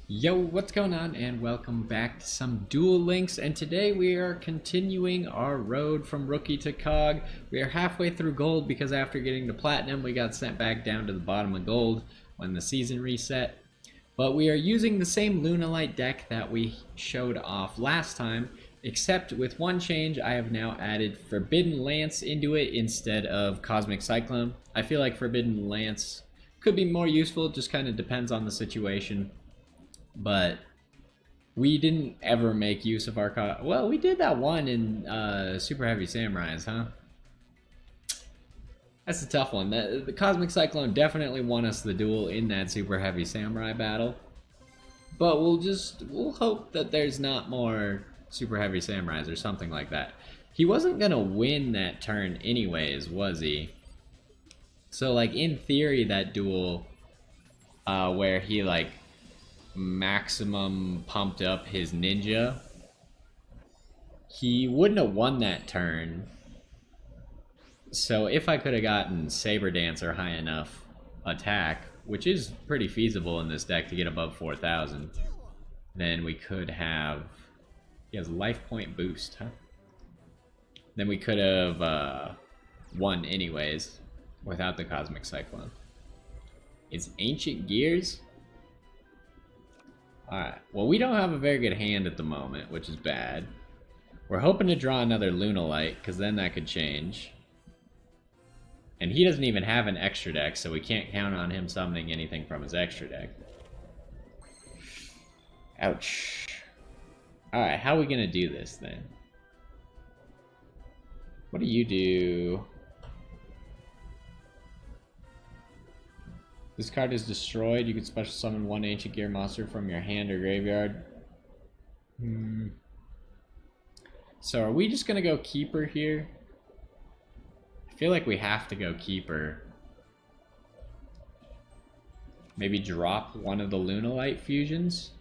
Yo, what's going on? And welcome back to some Duel Links. And today we are continuing our road from Rookie to KOG. We are halfway through Gold because after getting to Platinum, we got sent back down to the bottom of Gold when the season reset. But we are using the same Lunalight deck that we showed off last time, except with one change. I have now added Forbidden Lance into it instead of Cosmic Cyclone. I feel like Forbidden Lance could be more useful, it just kind of depends on the situation. But we didn't ever make use of our... Well, we did that one in Super Heavy Samurais, huh? That's a tough one. The Cosmic Cyclone definitely won us the duel in that Super Heavy Samurai battle. But we'll hope that there's not more Super Heavy Samurais or something like that. He wasn't gonna win that turn anyways, was he? So, like, in theory, that duel where he, like, maximum pumped up his ninja, he wouldn't have won that turn. So if I could have gotten Saber Dancer high enough attack, which is pretty feasible in this deck to get above 4,000, then we could have... He has life point boost, huh? Then we could have won anyways without the Cosmic Cyclone. It's Ancient Gears. Alright, well, we don't have a very good hand at the moment, which is bad. We're hoping to draw another Lunalight, because then that could change. And he doesn't even have an extra deck, so we can't count on him summoning anything from his extra deck. Ouch. Alright, how are we going to do this, then? What do you do? This card is destroyed. You can special summon one Ancient Gear monster from your hand or graveyard. So are we just going to go Keeper here? I feel like we have to go Keeper. Maybe drop one of the Lunalight fusions?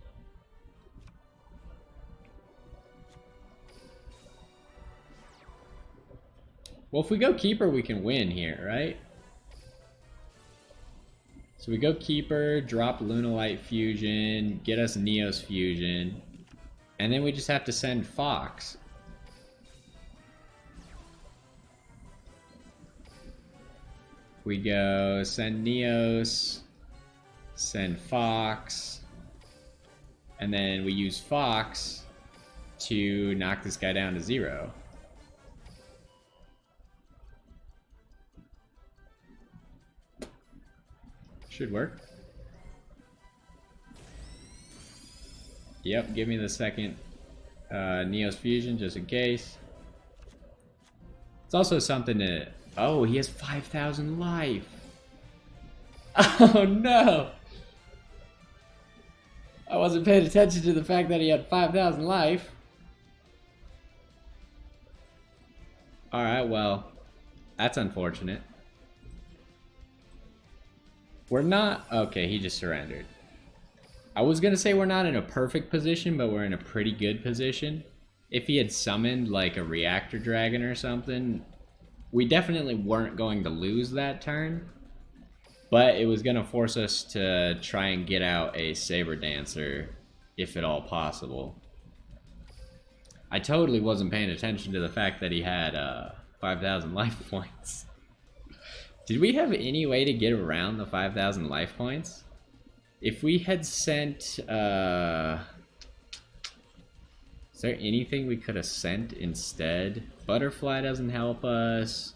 Well, if we go Keeper, we can win here, right? So we go Keeper, drop Lunalight Fusion, get us Neos Fusion, and then we just have to send Fox. We go send Neos, send Fox, and then we use Fox to knock this guy down to 0. Should work. Yep, give me the second Neos Fusion just in case. It's also something to... Oh, he has 5,000 life. Oh no! I wasn't paying attention to the fact that he had 5,000 life. Alright, well, that's unfortunate. We're not... Okay, he just surrendered. I was going to say we're not in a perfect position, but we're in a pretty good position. If he had summoned, like, a Reactor Dragon or something, we definitely weren't going to lose that turn. But it was going to force us to try and get out a Saber Dancer, if at all possible. I totally wasn't paying attention to the fact that he had 5,000 life points. Did we have any way to get around the 5,000 life points? If we had sent, is there anything we could have sent instead? Butterfly doesn't help us.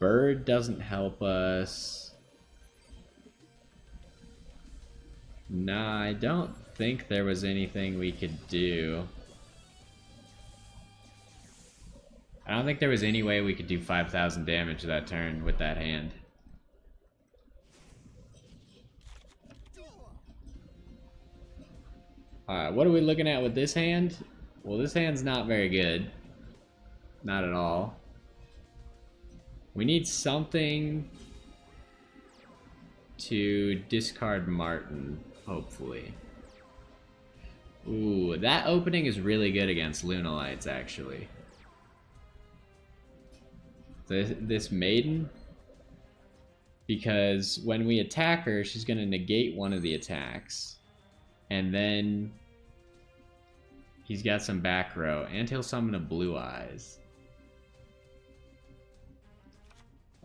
Bird doesn't help us. Nah, I don't think there was anything we could do. I don't think there was any way we could do 5,000 damage that turn with that hand. Alright, what are we looking at with this hand? Well, this hand's not very good. Not at all. We need something to discard Martin, hopefully. Ooh, that opening is really good against Lunalights, actually. This Maiden, because when we attack her, she's going to negate one of the attacks. And then he's got some back row, and he'll summon a Blue Eyes.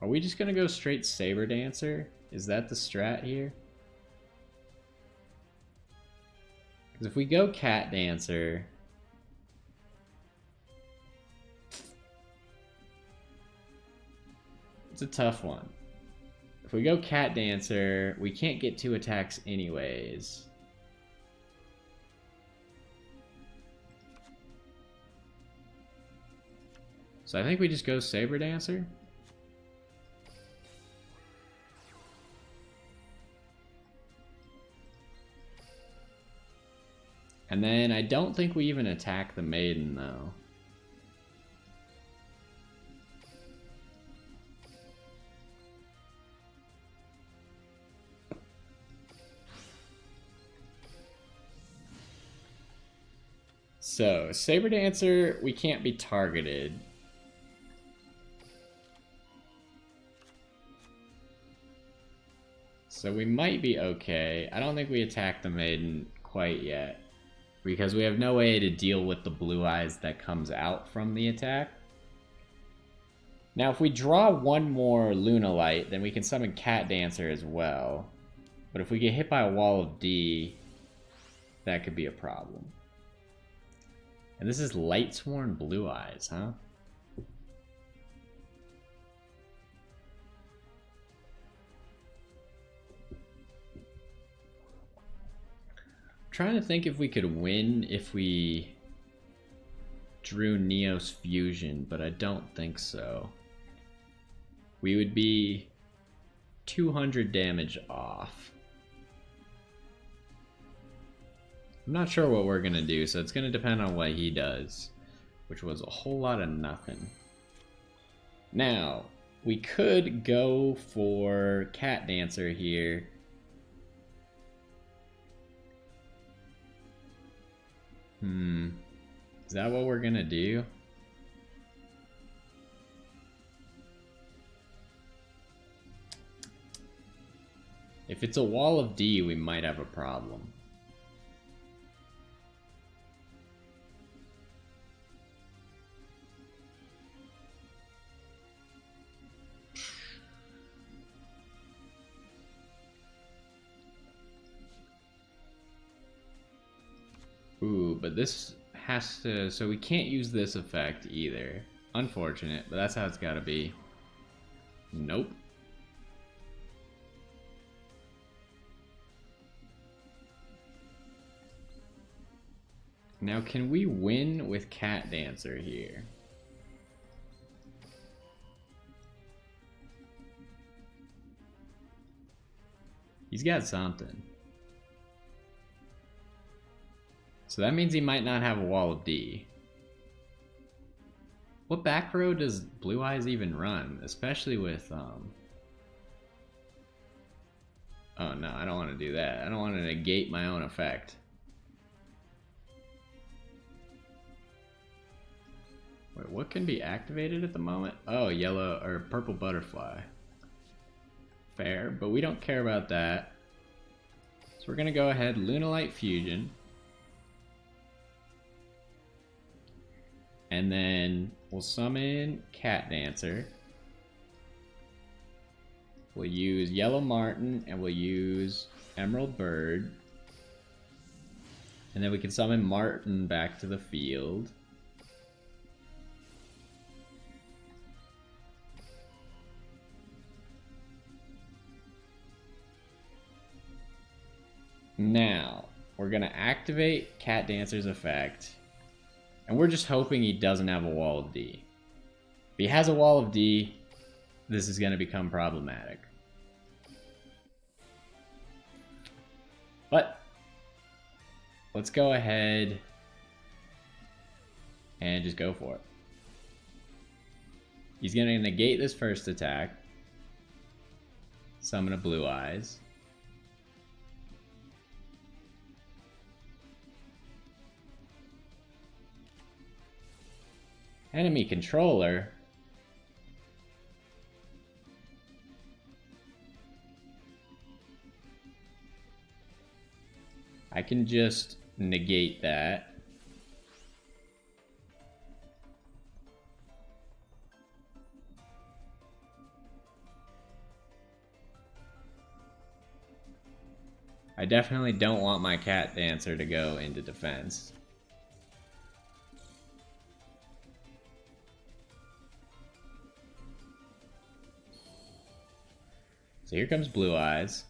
Are we just gonna go straight Saber Dancer? Is that the strat here? Because if we go Cat Dancer, it's a tough one. If we go Cat Dancer, we can't get 2 attacks anyways. So I think we just go Saber Dancer. And then I don't think we even attack the Maiden though. So, Saber Dancer, we can't be targeted. So we might be okay. I don't think we attack the Maiden quite yet, because we have no way to deal with the Blue Eyes that comes out from the attack. Now, if we draw one more Lunalight, then we can summon Cat Dancer as well. But if we get hit by a Wall of D, that could be a problem. And this is Lightsworn Blue Eyes, huh? I'm trying to think if we could win if we drew Neos Fusion, but I don't think so. We would be 200 damage off. I'm not sure what we're gonna do, so it's gonna depend on what he does, which was a whole lot of nothing. Now, we could go for Cat Dancer here. Is that what we're gonna do? If it's a Wall of D, we might have a problem. Ooh, but this has to... So we can't use this effect either. Unfortunate, but that's how it's gotta be. Nope. Now, can we win with Cat Dancer here? He's got something. So that means he might not have a Wall of D. What back row does Blue Eyes even run? Especially with, Oh no, I don't want to do that. I don't want to negate my own effect. Wait, what can be activated at the moment? Oh, yellow or purple butterfly. Fair, but we don't care about that. So we're gonna go ahead, Lunalight Fusion. And then we'll summon Cat Dancer. We'll use Yellow Martin and we'll use Emerald Bird. And then we can summon Martin back to the field. Now, we're gonna activate Cat Dancer's effect. And we're just hoping he doesn't have a Wall of D. If he has a Wall of D, this is gonna become problematic. But let's go ahead and just go for it. He's gonna negate this first attack. Summon a Blue Eyes. Enemy controller. I can just negate that. I definitely don't want my cat dancer to go into defense. So here comes Blue Eyes.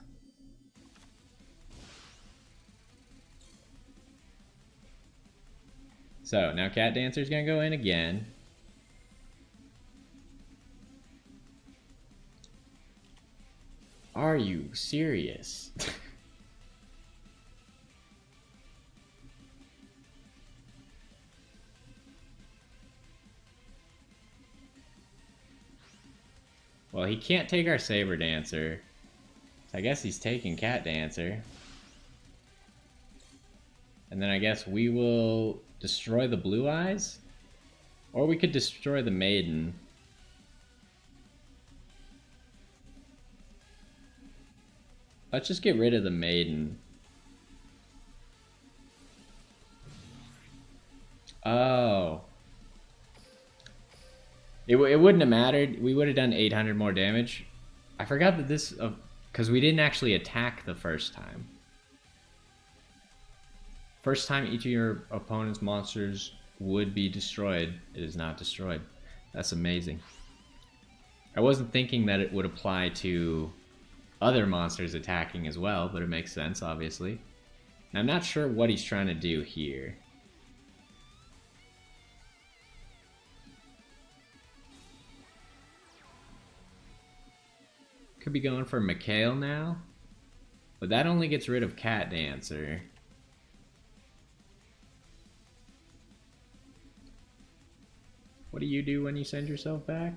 So now Cat Dancer's gonna go in again. Are you serious? Well, he can't take our Saber Dancer. So I guess he's taking Cat Dancer. And then I guess we will destroy the Blue Eyes? Or we could destroy the Maiden. Let's just get rid of the Maiden. Oh. It wouldn't have mattered. We would have done 800 more damage. I forgot that this... because we didn't actually attack the first time. First time each of your opponent's monsters would be destroyed. It is not destroyed. That's amazing. I wasn't thinking that it would apply to other monsters attacking as well, but it makes sense, obviously. And I'm not sure what he's trying to do here. Could be going for Mikhail now. But that only gets rid of Cat Dancer. What do you do when you send yourself back?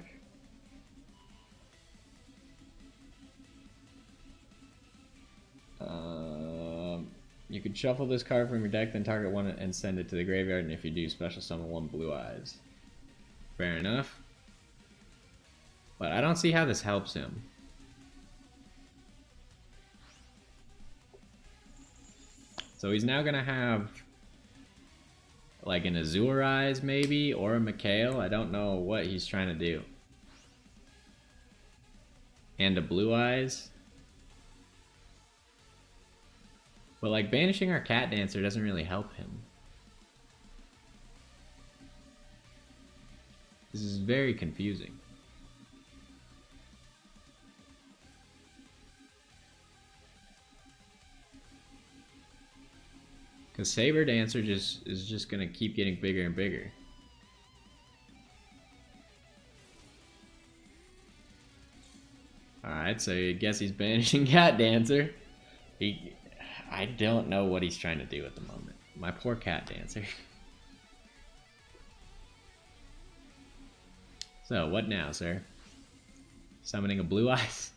You could shuffle this card from your deck, then target one and send it to the graveyard, and if you do, special summon one Blue Eyes. Fair enough. But I don't see how this helps him. So he's now gonna have like an Azure Eyes maybe, or a Mikhail. I don't know what he's trying to do. And a Blue Eyes. But like banishing our Cat Dancer doesn't really help him. This is very confusing. Because Saber Dancer is just gonna keep getting bigger and bigger. Alright, so I guess he's banishing Cat Dancer. I don't know what he's trying to do at the moment. My poor Cat Dancer. So, what now, sir? Summoning a Blue Eyes?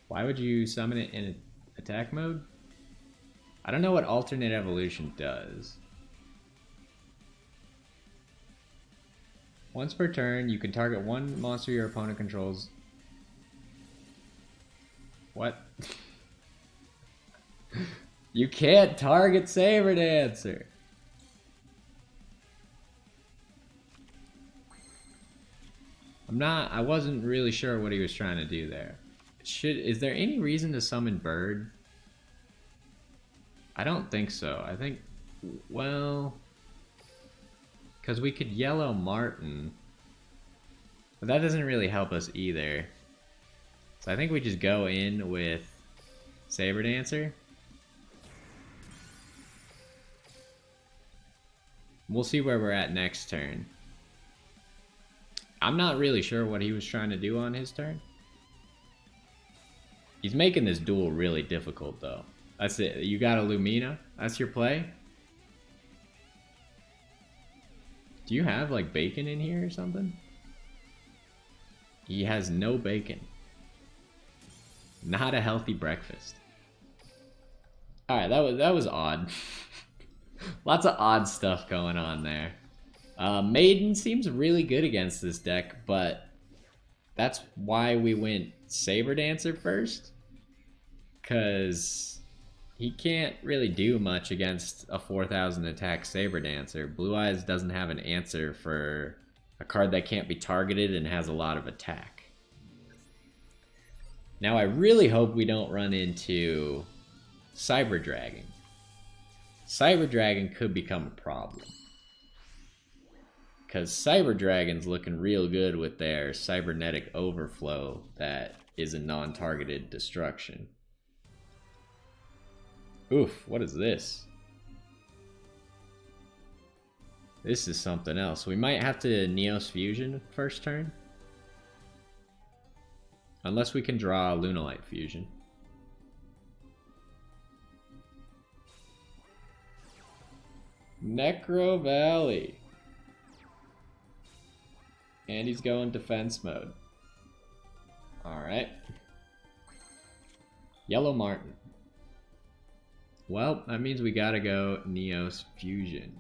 Why would you summon it in attack mode? I don't know what alternate evolution does. Once per turn, you can target one monster your opponent controls. What? You can't target Saber Dancer! I wasn't really sure what he was trying to do there. Is there any reason to summon Bird? I don't think so. I think, well, because we could yellow Martin, but that doesn't really help us either. So I think we just go in with Saber Dancer. We'll see where we're at next turn. I'm not really sure what he was trying to do on his turn. He's making this duel really difficult, though. That's it. You got a Lumina? That's your play? Do you have, like, bacon in here or something? He has no bacon. Not a healthy breakfast. Alright, that was odd. Lots of odd stuff going on there. Maiden seems really good against this deck, but That's why we went Saber Dancer first. Because he can't really do much against a 4,000 attack Saber Dancer. Blue Eyes doesn't have an answer for a card that can't be targeted and has a lot of attack. Now I really hope we don't run into Cyber Dragon. Cyber Dragon could become a problem. Because Cyber Dragon's looking real good with their Cybernetic Overflow that is a non-targeted destruction. Oof, what is this? This is something else. We might have to Neos Fusion first turn. Unless we can draw a Lunalight Fusion. Necro Valley. And he's going defense mode. Alright. Yellow Martin. Well, that means we gotta go Neos Fusion.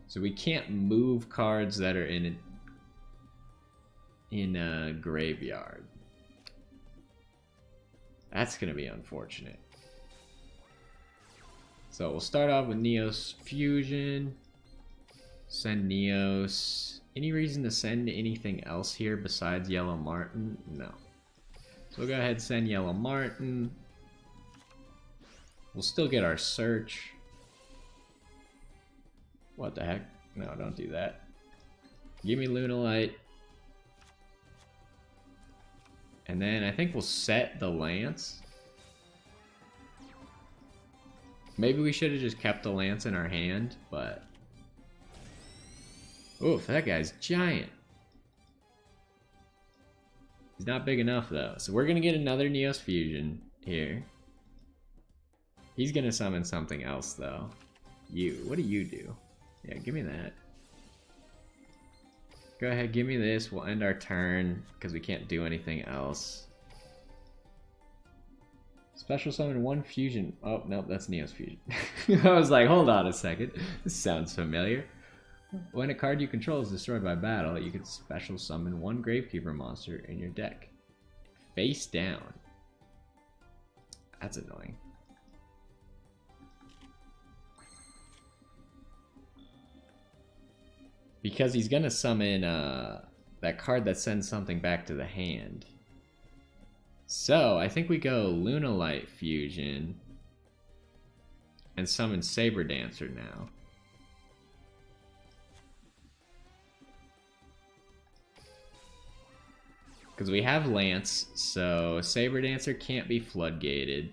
So we can't move cards that are in a graveyard. That's gonna be unfortunate. So we'll start off with Neos Fusion. Send Neos. Any reason to send anything else here besides Yellow Martin? No. So we'll go ahead and send Yellow Martin. We'll still get our search. What the heck? No, don't do that. Give me Lunalight. And then I think we'll set the Lance. Maybe we should have just kept the Lance in our hand, but... Oof, that guy's giant. He's not big enough, though. So we're going to get another Neos Fusion here. He's going to summon something else, though. You. What do you do? Yeah, give me that. Go ahead, give me this. We'll end our turn, because we can't do anything else. Special summon one fusion. Oh, nope, that's Neos Fusion. I was like, hold on a second. This sounds familiar. When a card you control is destroyed by battle, you can special summon one Gravekeeper monster in your deck. Face down. That's annoying. Because he's gonna summon that card that sends something back to the hand. So, I think we go Lunalight Fusion and summon Saber Dancer now. Because we have Lance, so Saber Dancer can't be floodgated.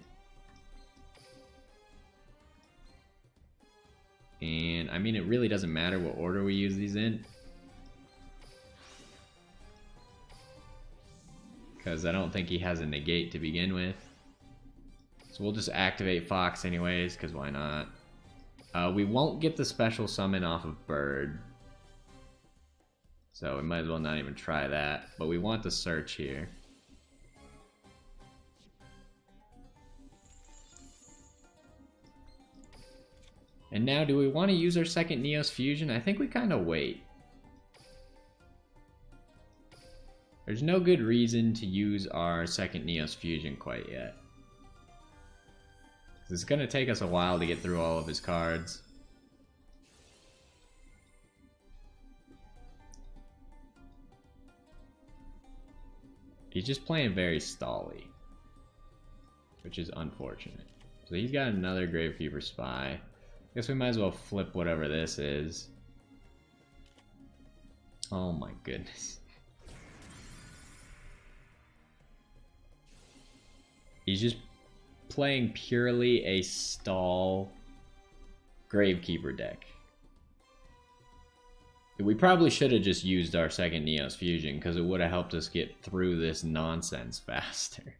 And, I mean, it really doesn't matter what order we use these in. Because I don't think he has a negate to begin with. So we'll just activate Fox anyways, because why not? We won't get the special summon off of Bird. So we might as well not even try that. But we want the search here. And now, do we want to use our second Neos Fusion? I think we kind of wait. There's no good reason to use our second Neos Fusion quite yet. It's going to take us a while to get through all of his cards. He's just playing very stally, which is unfortunate. So he's got another Gravekeeper Spy. Guess we might as well flip whatever this is. Oh my goodness. He's just playing purely a stall Gravekeeper deck. We probably should have just used our second Neos Fusion because it would have helped us get through this nonsense faster.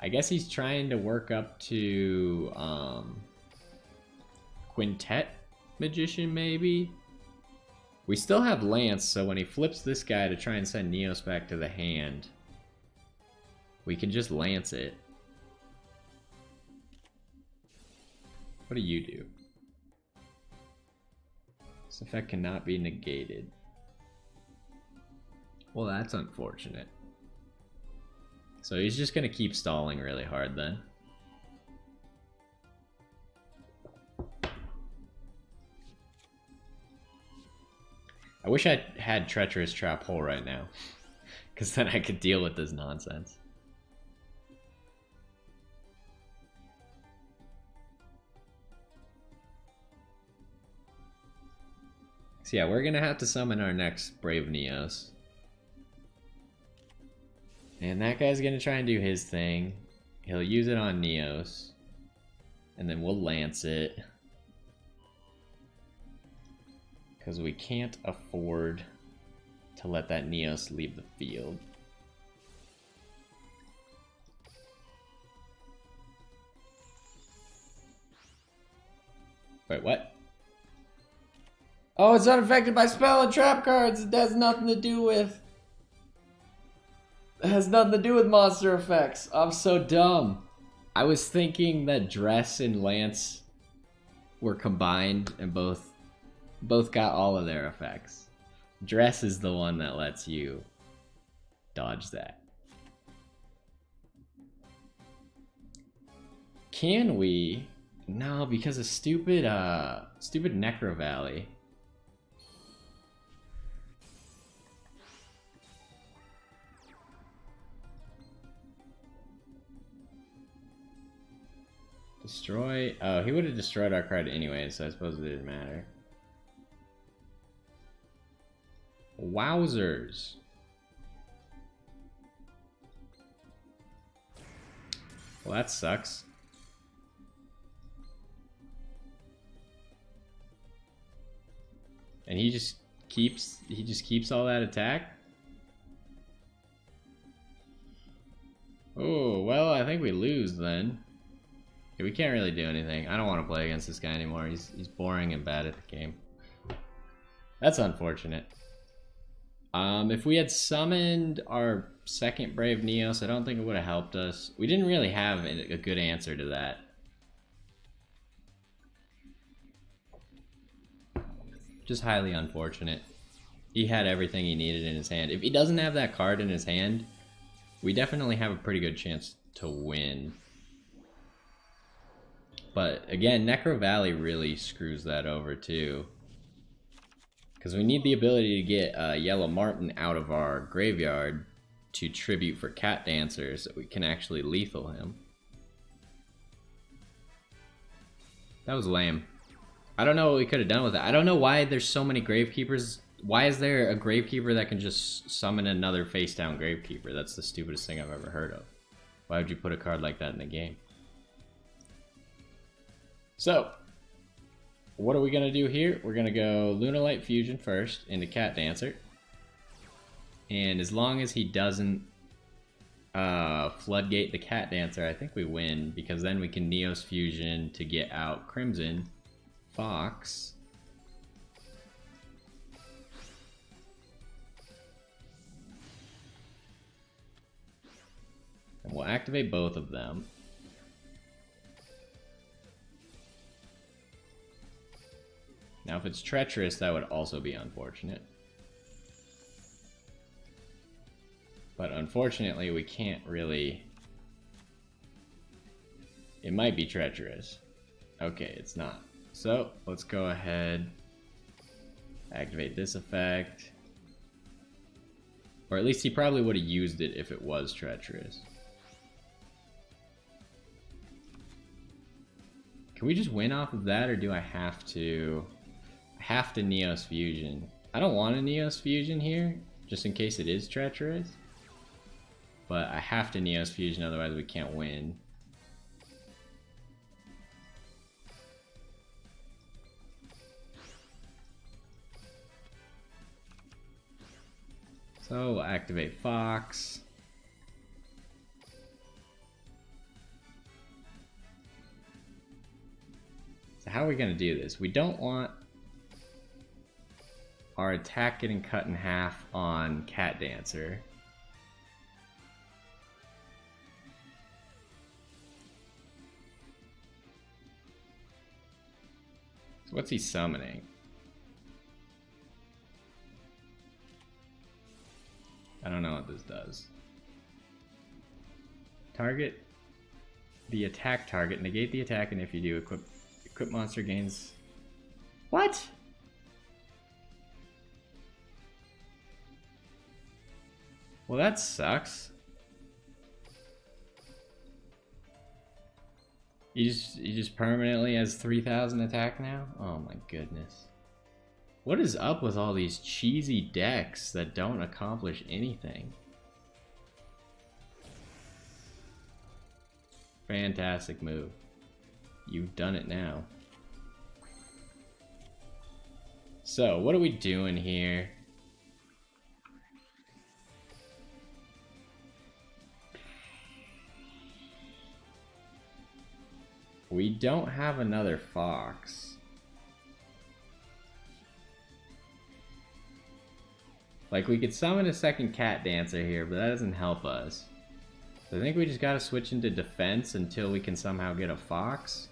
I guess he's trying to work up to Quintet Magician, maybe? We still have Lance, so when he flips this guy to try and send Neos back to the hand, we can just Lance it. What do you do? This effect cannot be negated. Well, that's unfortunate. So he's just gonna keep stalling really hard then. I wish I had Treacherous Trap Hole right now, because then I could deal with this nonsense. So yeah, we're gonna have to summon our next Brave Neos. And that guy's gonna try and do his thing. He'll use it on Neos. And then we'll lance it. Because we can't afford to let that Neos leave the field. Wait, what? Oh, it's unaffected by spell and trap cards. It has nothing to do with... It has nothing to do with monster effects. I'm so dumb. I was thinking that Dress and Lance were combined and both got all of their effects. Dress is the one that lets you dodge that. Can we? No, because of stupid Necro Valley. Destroy. Oh, he would have destroyed our card anyway, so I suppose it didn't matter. Wowzers. Well, that sucks. And he just keeps all that attack? Oh, well, I think we lose then. Okay, we can't really do anything. I don't want to play against this guy anymore. He's boring and bad at the game. That's unfortunate. If we had summoned our second Brave Neos, I don't think it would have helped us. We didn't really have a good answer to that. Just highly unfortunate. He had everything he needed in his hand. If he doesn't have that card in his hand, we definitely have a pretty good chance to win. But again, Necro Valley really screws that over too. Because we need the ability to get Yellow Martin out of our graveyard to tribute for Cat Dancer so we can actually lethal him. That was lame. I don't know what we could have done with it. I don't know why there's so many Gravekeepers. Why is there a Gravekeeper that can just summon another face-down Gravekeeper? That's the stupidest thing I've ever heard of. Why would you put a card like that in the game? So, what are we going to do here? We're going to go Lunalight Fusion first into Cat Dancer. And as long as he doesn't floodgate the Cat Dancer, I think we win. Because then we can Neos Fusion to get out Crimson Fox. And we'll activate both of them. Now if it's Treacherous, that would also be unfortunate. But unfortunately, we can't really... It might be Treacherous. Okay, it's not. So, let's go ahead, activate this effect. Or at least he probably would have used it if it was Treacherous. Can we just win off of that, or do I have to... I have to Neos Fusion. I don't want a Neos Fusion here, just in case it is Treacherous. But I have to Neos Fusion, otherwise we can't win. So we'll activate Fox. So how are we going to do this? We don't want our attack getting cut in half on Cat Dancer. So what's he summoning? I don't know what this does. Target the attack target, negate the attack, and if you do, equip monster gains. What? Well, that sucks. You just permanently has 3,000 attack now? Oh my goodness. What is up with all these cheesy decks that don't accomplish anything? Fantastic move. You've done it now. So, what are we doing here? We don't have another fox. Like, we could summon a second cat dancer here, but that doesn't help us. So I think we just gotta switch into defense until we can somehow get a fox.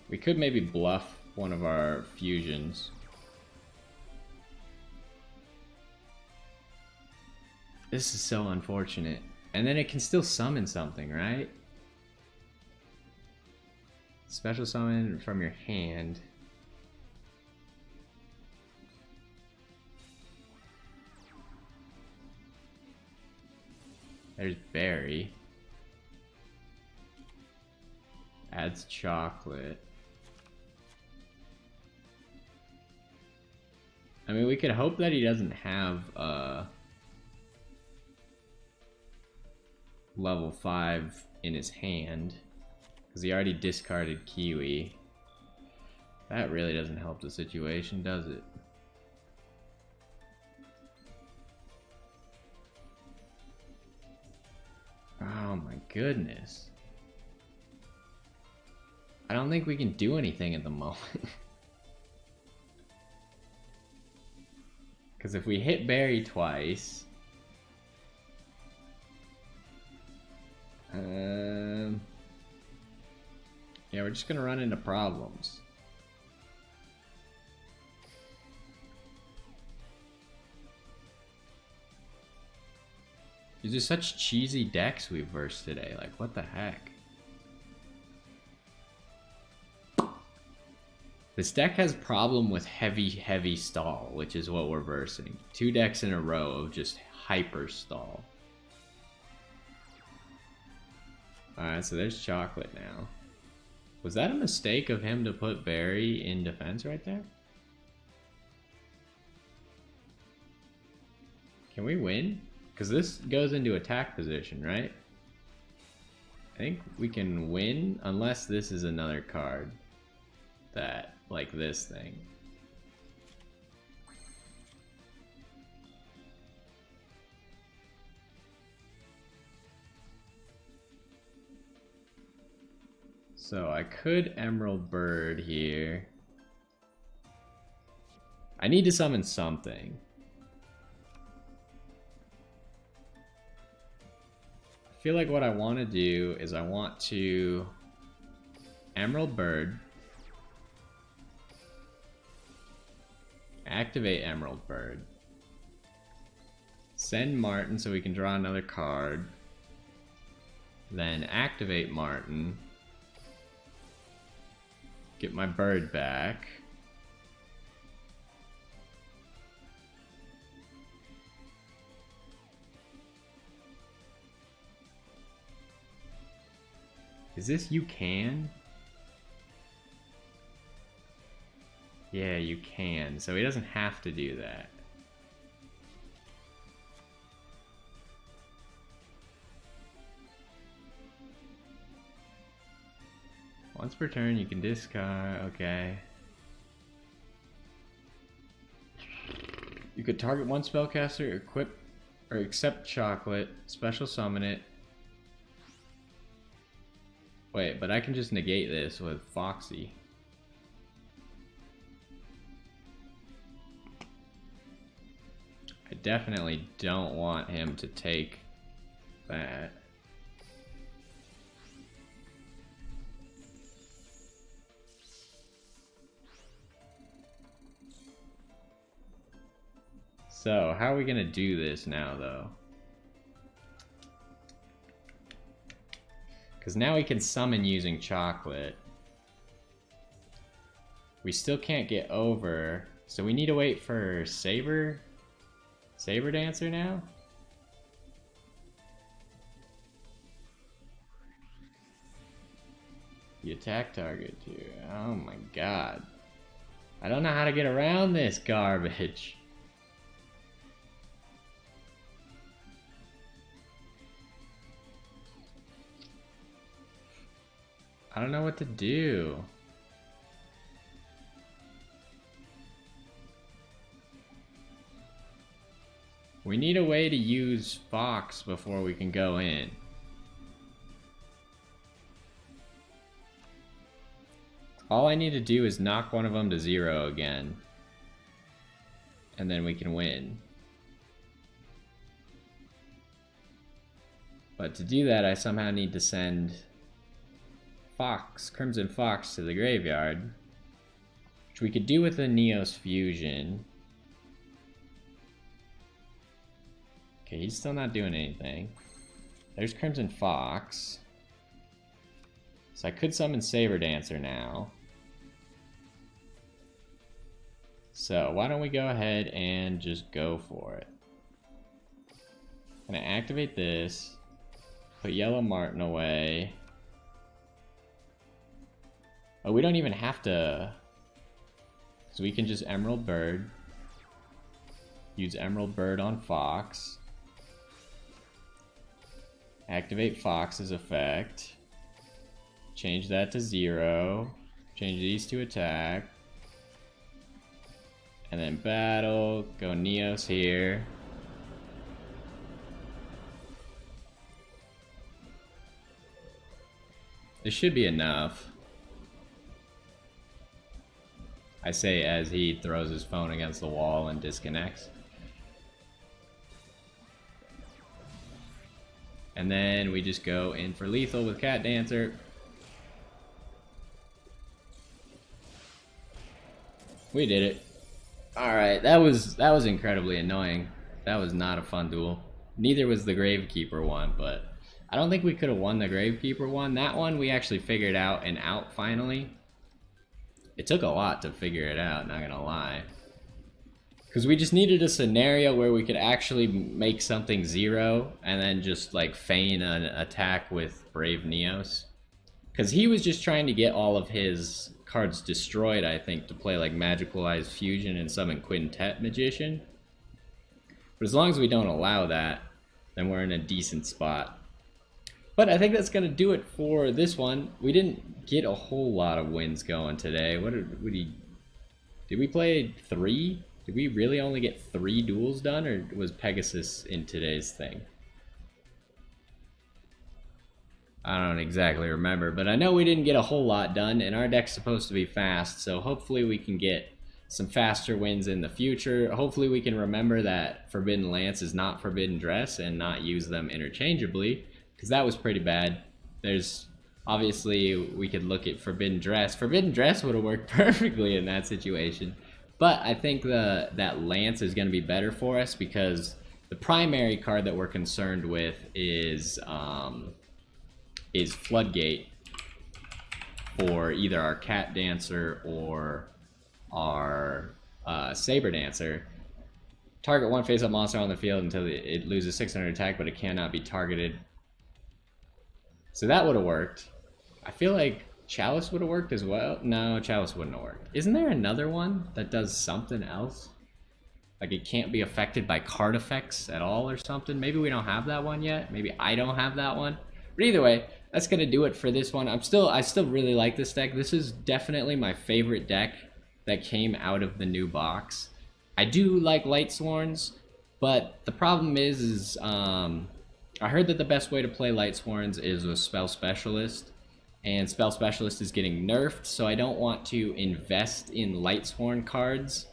We could maybe bluff one of our fusions. This is so unfortunate. And then it can still summon something, right? Special summon from your hand. There's berry. Adds chocolate. I mean, we could hope that he doesn't have level 5 in his hand, because he already discarded Kiwi. That really doesn't help the situation, does it? Oh my goodness. I don't think we can do anything at the moment. Because if we hit Barry twice... yeah, we're just gonna run into problems. These are such cheesy decks we've versed today, like what the heck? This deck has problem with heavy stall, which is what we're versing. 2 decks in a row of just hyper stall. Alright, so there's chocolate now. Was that a mistake of him to put Barry in defense right there? Can we win? Because this goes into attack position, right? I think we can win unless this is another card that, like this thing. So I could Emerald Bird here. I need to summon something. I feel like what I want to do is I want to Emerald Bird, activate Emerald Bird, send Martin so we can draw another card, then activate Martin, get my bird back. Is this you can? Yeah, you can. So he doesn't have to do that. Once per turn, you can discard. Okay. You could target one spellcaster, equip or accept chocolate, special summon it. Wait, but I can just negate this with Foxy. I definitely don't want him to take that. So, how are we gonna do this now, though? Because now we can summon using chocolate. We still can't get over, so we need to wait for Saber Dancer now? The attack target too. Oh my god. I don't know how to get around this garbage. I don't know what to do. We need a way to use Fox before we can go in. All I need to do is knock one of them to 0 again. And then we can win. But to do that, I somehow need to send Crimson Fox to the graveyard. Which we could do with the Neos Fusion. Okay, he's still not doing anything. There's Crimson Fox. So I could summon Saber Dancer now. So why don't we go ahead and just go for it. I'm gonna activate this. Put Yellow Martin away. Oh, we don't even have to. So we can just Emerald Bird. Use Emerald Bird on Fox. Activate Fox's effect. Change that to 0. Change these to attack. And then battle. Go Neos here. This should be enough. I say as he throws his phone against the wall and disconnects. And then we just go in for lethal with Cat Dancer. We did it. Alright, that was incredibly annoying. That was not a fun duel. Neither was the Gravekeeper one, but I don't think we could have won the Gravekeeper one. That one we actually figured out finally. It took a lot to figure it out, not gonna lie. Because we just needed a scenario where we could actually make something 0 and then just like feign an attack with Brave Neos. Because he was just trying to get all of his cards destroyed, I think, to play like Magicalized Fusion and summon Quintet Magician. But as long as we don't allow that, then we're in a decent spot. But I think that's going to do it for this one. We didn't get a whole lot of wins going today. Did we play 3? Did we really only get 3 duels done, or was Pegasus in today's thing? I don't exactly remember, but I know we didn't get a whole lot done, and our deck's supposed to be fast, so hopefully we can get some faster wins in the future. Hopefully we can remember that Forbidden Lance is not Forbidden Dress and not use them interchangeably, because that was pretty bad. There's obviously we could look at Forbidden Dress. Forbidden Dress would have worked perfectly in that situation, but I think that Lance is going to be better for us because the primary card that we're concerned with is Floodgate for either our Cat Dancer or our Saber Dancer. Target one face-up monster on the field until it loses 600 attack, but it cannot be targeted. So that would have worked. I feel like Chalice would have worked as well. No, Chalice wouldn't have worked. Isn't there another one that does something else? Like it can't be affected by card effects at all or something? Maybe we don't have that one yet. Maybe I don't have that one. But either way, that's gonna do it for this one. I still really like this deck. This is definitely my favorite deck that came out of the new box. I do like Lightsworns, but the problem is I heard that the best way to play Lightsworns is with Spell Specialist, and Spell Specialist is getting nerfed, so I don't want to invest in Lightsworn cards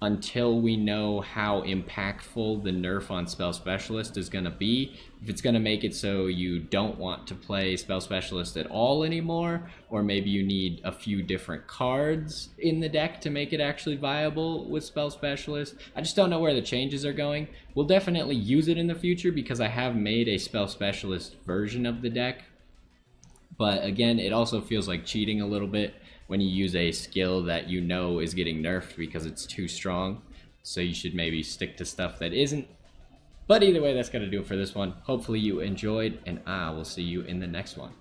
until we know how impactful the nerf on Spell Specialist is going to be. If it's going to make it so you don't want to play Spell Specialist at all anymore, or maybe you need a few different cards in the deck to make it actually viable with Spell Specialist. I just don't know where the changes are going. We'll definitely use it in the future because I have made a Spell Specialist version of the deck. But again, it also feels like cheating a little bit when you use a skill that you know is getting nerfed because it's too strong. So you should maybe stick to stuff that isn't. But either way, that's going to do it for this one. Hopefully you enjoyed, and I will see you in the next one.